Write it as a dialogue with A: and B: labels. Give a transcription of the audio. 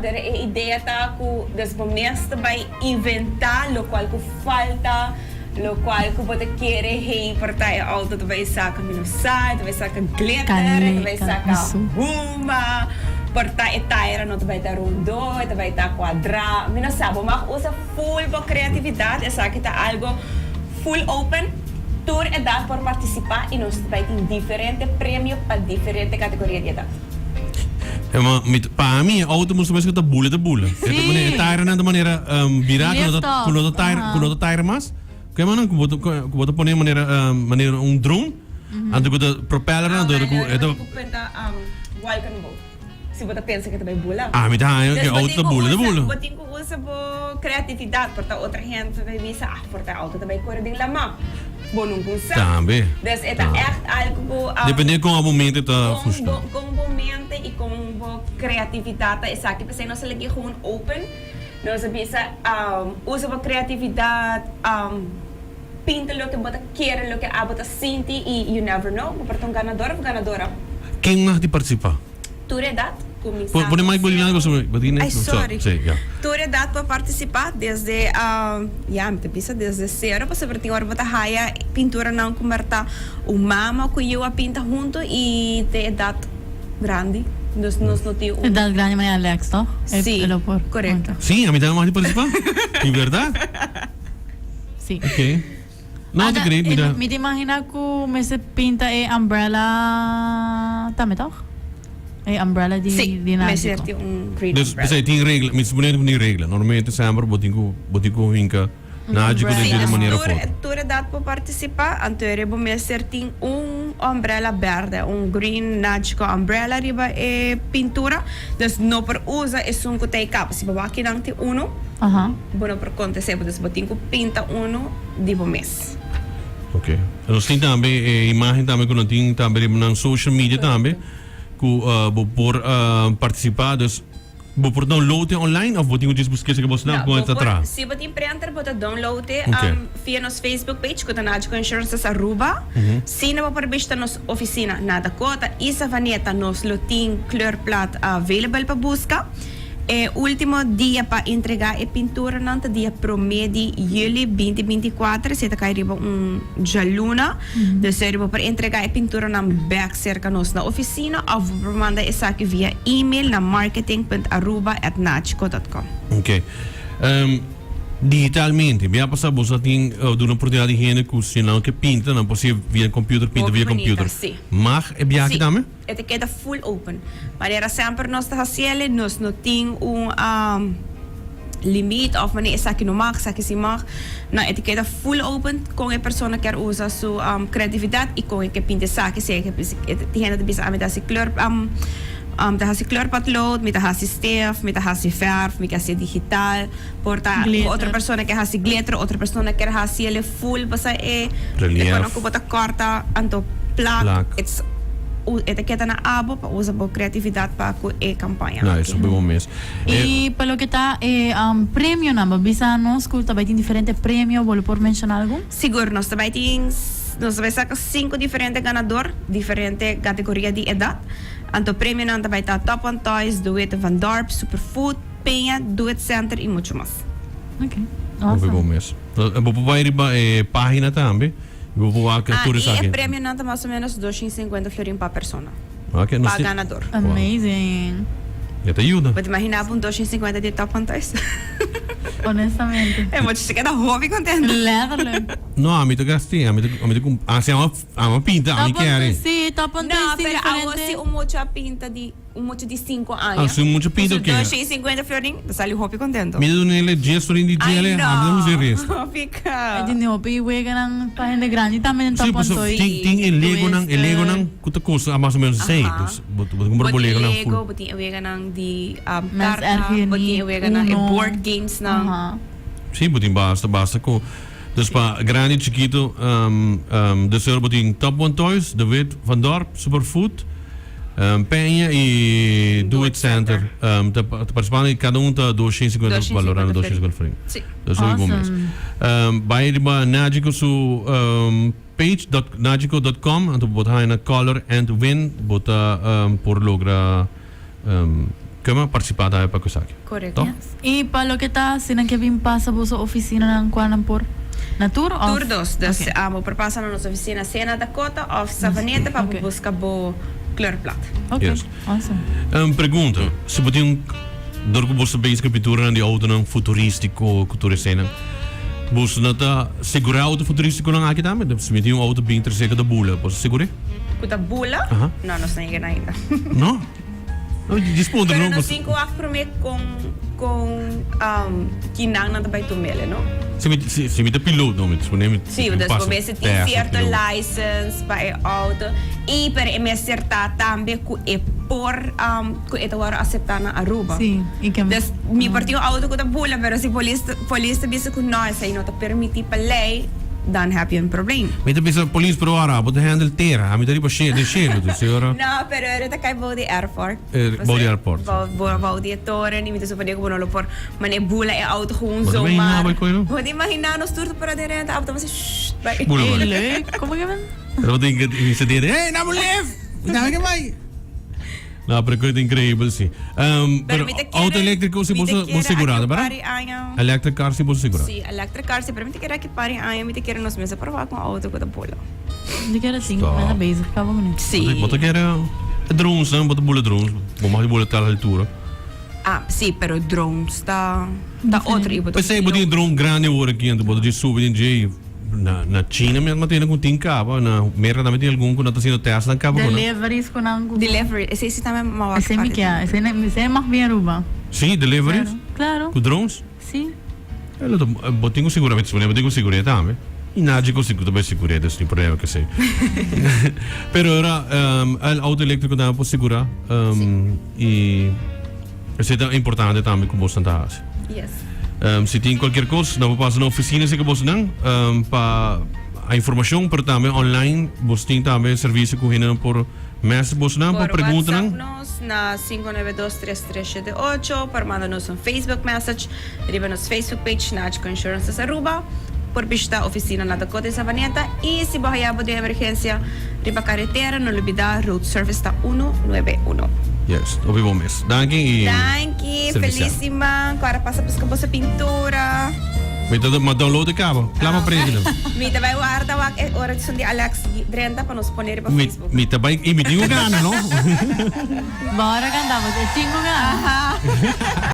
A: der é ideia tá com desbomesta vai inventar lo qual que falta, lo qual que você quer hey portar auto tu vai sacar minusai, tu vai sacar glitter, tu vai sacar guma, portar tire não tu vai dar rondo, tu vai dar quadrado, mina sabe, mas usa full por criatividade, essa que tá algo full open. Tour é dado para participar e nós vai ter diferentes prêmios para diferentes categorias de idade.
B: Para mim, a auto moest mesmo dat boelen, de boelen. Het is tire na de maniera virada, kuno tire mas. Kaya man kubo to poner maniera drum, ando kubo propeller na do
A: ito penta welcome boat. Se você pensa que também bula.
B: Mita que auto de boelen.
A: Você tem que usar criatividade, porque outra gente vai pensar, porque auto também corre bem lá mal. Bom, não consegue.
B: Também.
A: Dus het is echt algo.
B: Depende com o momento está
A: funcionando. Com o momento e com a criatividade, é sabe que nós lagi gewoon open. Nós bisa usa a criatividade, pinta lo que você quer, lo que você sente e you never know, porque ganador ou ganadora.
B: Quem mais participar?
A: Tour é dado.
B: Pode mais bolhar você,
A: Ai, sorry. Tour é dado para participar desde desde zero, para saber hora você raia pintura não comerta o mama que eu a pinta junto e te é dado grande. Nós não temos.
C: É dado grande mas Alex, não?
A: Sim, correto.
B: Sim, a mim também mais participar. De verdade?
C: Sim.
B: Ok. Não te creio, mira.
C: Me imagina que me se pinta umbrella também, tá? É umbrella de
A: náutico. Green
B: dus
A: umbrella.
B: Você tem regra, mas você não tem regra. Normalmente sempre botico hinca náutico de maneira forte.
A: Tour é dado para participar. Anterior você tem umbrella verde, green náutico umbrella riba é pintura. Dus não por usa é que tem capa. Se você aqui não tem bueno por conta se você botico pinta de mês.
B: Ok. Nós tem também imagem também que não tem também na social media também. Por participar, dus por downloaden online of wordt je buscar que você não pode atrás?
A: Se você printer, pode downloaden via nosso Facebook page, que está com insurance Aruba. Se não pode visitar nossa oficina na Dakota, essa vaneta nos lotin kleurplaat available para buscar. Último dia para entregar a pintura nante dia promedi julho 2024 se tá riba jaluna de servo para entregar a pintura na back cerca nos na oficina ou manda essa aqui via email na marketing.aruba@nachico.com.
B: Ok. Digitalmente, via passar você tem uma oportunidade de gente que não que pinta, não pode via computer pinta via computer. Mas é bem aqui também?
A: Etiqueta full open. Maneira sempre nós está fazendo, nós não tem limite of wanneer is aqui no mag, aqui se mag. Na etiqueta full open com a pessoa que quer usar sua criatividade e com que pinta saque, se que tem gente que bisa me dá se kleur met een kleurpotlood, met een stift, met een verf, met een digital. Porta outra pessoa que hace glitter, outra pessoa que hace ele full, basta
B: relief.
A: Quando bota corta, anto plaque. It's etiqueta na abo para usar a criatividade para a campanha.
B: Não, isso é bom mesmo.
C: E pelo que está prêmio na bisa nós que também tem diferente prêmio, vou por mencionar algum?
A: Seguro, nós também vai sacar 5 diferentes ganadores, diferentes categorias de idade. Anto prêmio não vai estar Top on Toys, Do It Van Dorp, Superfood, Penha, Do It Center e muito mais.
C: Ok, awesome.
B: Bom mesmo. Vou pôr aí página também. Vou pôr aqui tudo isso aqui.
A: E prêmio não está mais ou menos 250 florins para pessoa.
B: Ok,
A: para ganador.
C: Amazing.
B: Já te ajuda.
A: Pode imaginar um 250 de Top on Toys?
C: Honestamente.
A: É muito chegar da hobby contente.
C: Letterlijk.
B: No, a mí te gasté, a mí pinta, a mí quer.
C: Sim, Top on Toys.
A: Não, pero agora se muito a pinta de de 5 anos.
B: Se muito pinta o quê?
A: 250 florins, sai o hobby contente.
B: Me dá nele gesto de gele, a mim não resto.
A: Fica.
C: De novo, e wega ng página grande também no Top on Toys.
B: Tem Lego nang kuta coisa a mais ou menos 6. Boto comprar Lego nang full.
A: Boto wega nang de
C: Mas
A: boto wega nang board games nang.
B: Sim, boto basta com. Dus para grande chiquito, dus er botin Top One Toys, De Wit, Van Dorp, Superfood, Penha e Do It Center. Participando e cada está 250 valorando 250 francs.
A: Sim.
B: Dus é bom mesmo. Vai riba Nagico su page.nagico.com, então botar aí na Color and Win, botar por logra Kama participar tayo pagkusaki.
A: Correct.
B: Toch?
C: Y para lo que está, sinan que bin pasa po sa oficina ng Kuanan por na tour of?
A: Turdos. Dus
C: Okay.
A: perpassa na nossa oficina Sena Dakota of Savaneta para
C: Okay.
A: buscar bo kleurplat.
C: Okay,
B: Yes.
C: awesome.
B: Pergunta, se você tem door ko bosta basic pintura ng auto ng futuristico, kulturisena. Bosta na ta segura auto futuristico ng aki dami. Se tem auto bem terceira da bula, posso segure?
A: Kuta bula?
B: Aha.
A: Não, nós não chegamos ainda.
B: No? No, disponde
A: Pero
B: no.
A: nós cinco ak prome com kinang na tabay tumele, no?
B: Se me tem piloto, no, disponível.
A: Sim, dus começa a ter certo license para o auto e para acertar também que é por que é agora aceitar na Aruba.
C: Sí, y que
A: Dus mi partido auto ko ta bula pero si polícia bisa ko nós aí não tá permitir para lei, dan heb je een probleem.
B: Me tem pensa police pro ara, bote handle terra, a me tem riba de cheiro, do senhora.
A: No, pero era kay Body Airport.
B: Body Airport.
A: Body Toren, niet zo van no por mane bula e auto gewoon
B: Wat
A: zo
B: ben je nou bij Koilo?
A: Wat imagina no stuurt para de rente auto mas shh.
B: Bula ba?
C: leuk. ¿Cómo que ven?
B: Pero tem que se dire, hey, na mo live. Na que vai. No, pero coisa incrível sim. Pero auto elétrico se você segurado, para? Electric car se você segurado.
A: Sí, electric car se permite que era que pare año, me te quieren nos meses para com auto ko ta bula.
C: Hindi ka rating, na basic ka ba mo
A: Sí.
B: Bote que era drones, né? Bote bula drones. Bom, mais bula tal altura.
A: Ah, sí, pero drones está outro ibo.
B: Pois é, bote drone grande agora aqui, então bote de sube em J na China mesmo tem com tin cabo, na merda também tem algum que não tá sendo teste na cabo, né?
C: Deliveries ko ng Google.
A: Delivery, esse também mawag.
C: Ese mi kaya, ese mak bien Aruba.
B: Sim, deliveries.
C: Claro.
B: Com drones.
C: Sí.
B: Ela botinho seguramente, se botinho segurança também. Inagico sicuro bem segurança, sem problema que sei. Pero era o auto elétrico também pode segurar e isso é importante também como você está.
A: Yes.
B: Se tem qualquer coisa, não passa na oficina se que você não para a informação para também online, você tem também serviço que hinam por message você não para pergunta não.
A: Nos na 592-3378 para mandar-nos um Facebook message, riba nos Facebook page na Achico Insurance sa Aruba, por visita a oficina na Dakota e Savaneta e se bahayabo de emergência, riba carretera no Lubida Road Service ta 191.
B: Yes, obi mes. Danke e
A: Thank you,
B: Servicial.
A: felicima. Agora passa para sa pintura.
B: May download the cabo. Klama president.
A: Mita vai guarda wak ora di Alex 30 para nos poner para Facebook.
B: Mi tabay imitingo ka no?
C: Bawara ka dapat, chingo nga.